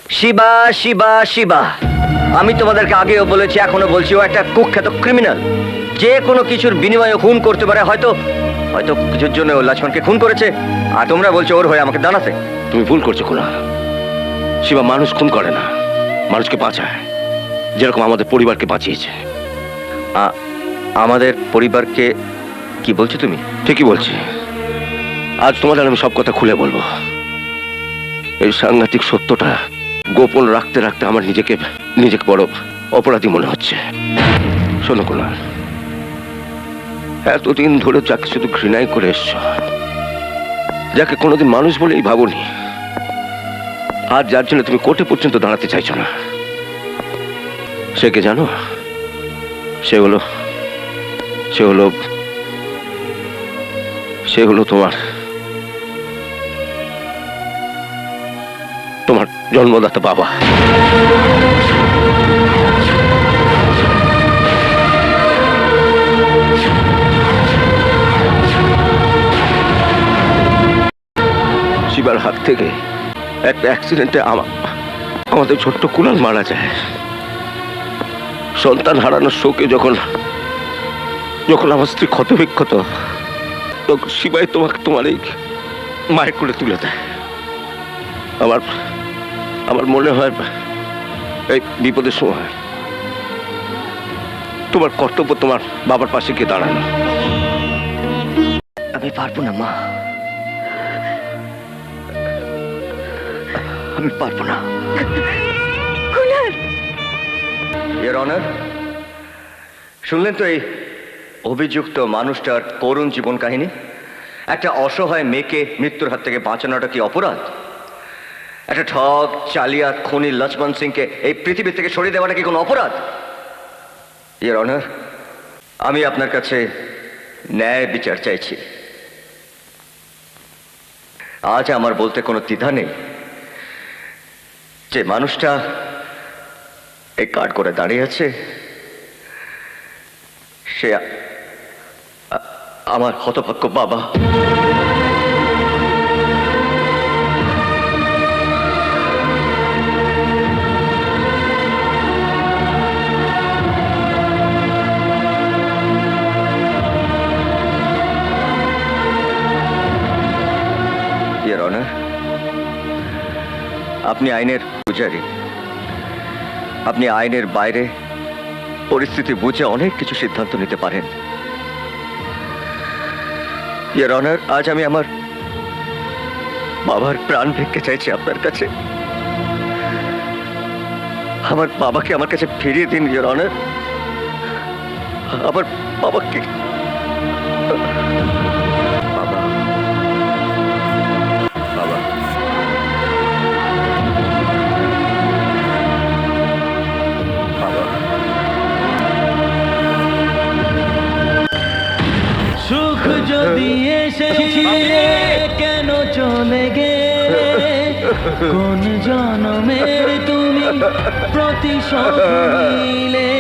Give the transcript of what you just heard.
শিবা শিবা শিবা, আমি তোমাদেরকে আগেও বলেছি, এখনো বলছি, ও একটা কুখ্যাত ক্রিমিনাল। যে কোনো কিছুর বিনিময়ে খুন করতে পারে। হয়তো হয়তো কিছুর জন্য ও লক্ষ্মণকে খুন করেছে, আর তোমরা বলছো ওর হয়ে আমাকে দাঁড়াতে। তুমি ভুল করছো কুনাল। শিবা মানুষ খুন করে না, মানুষকে বাঁচায়, যেরকম আমাদের পরিবারকে বাঁচিয়েছে। আমাদের পরিবারকে? কি বলছো তুমি? ঠিকই বলছি। আজ তোমাদের আমি সব কথা খুলে বলবো। এই সাংঘাতিক সত্যটা গোপন রাখতে রাখতে আমার নিজেকে বড় অপরাধী মনে হচ্ছে। শোনো কুনাল, এতদিন ধরে যাকে শুধু ঘৃণাই করে এসছো, যাকে কোনোদিন মানুষ বলেই ভাবনি, আজ যার জন্য তুমি কোর্টে পর্যন্ত দাঁড়াতে চাইছো না, সে কে জানো? সে হলো সে হলো সে হলো তোমার জন্মদাতা বাবা। শিবার হাত থেকে একটা অ্যাক্সিডেন্টে আমাদের ছোট্ট কুনাল মারা যায়। সন্তান হারানোর শোকে যখন আমার স্ত্রী ক্ষতবিক্ষত, তখন শিবাই তোমার এই মায়ের কোলে তুলে দেয়। আমার মনে হয় এই বিপদের সময় তোমার কর্তব্য তোমার বাবার পাশে গিয়ে দাঁড়ানো। আমি পারবো না মা, আমি পারবো না। ইওর অনার, শুনলেন তো এই অভিযুক্ত মানুষটার করুণ জীবন কাহিনী। একটা অসহায় মেয়েকে মৃত্যুর হাত থেকে বাঁচানোটা কি অপরাধ? একটা ঠগ চালিয়াত খুনি লক্ষ্মণ সিংকে এই পৃথিবী থেকে সরিয়ে দেওয়াটা কি কোনো অপরাধ? ইওর অনার, আমি আপনার কাছে ন্যায় বিচার চাইছি। আজ আমার বলতে কোনো দ্বিধা নেই, যে মানুষটা এই কার্ড করে দাঁড়িয়ে আছে, সে আমার হতভাগ্য বাবা। ইওর অনার, আপনি আইনের পূজারী। আপনি আইনের বাইরে পরিস্থিতি বুঝে অনেক কিছু সিদ্ধান্ত নিতে পারেন। ইওর অনার, আজ আমি আমার বাবার প্রাণ ভিক্ষে চাইছি আপনার কাছে। আমার বাবাকে আমার কাছে ফিরিয়ে দিন ইওর অনার। আমার বাবাকে। বাবা, বাবা, সুখ যদি এসেছিলে কেন চলে গেলে? কোন জনমের তুমি প্রতিশোধ নিলে?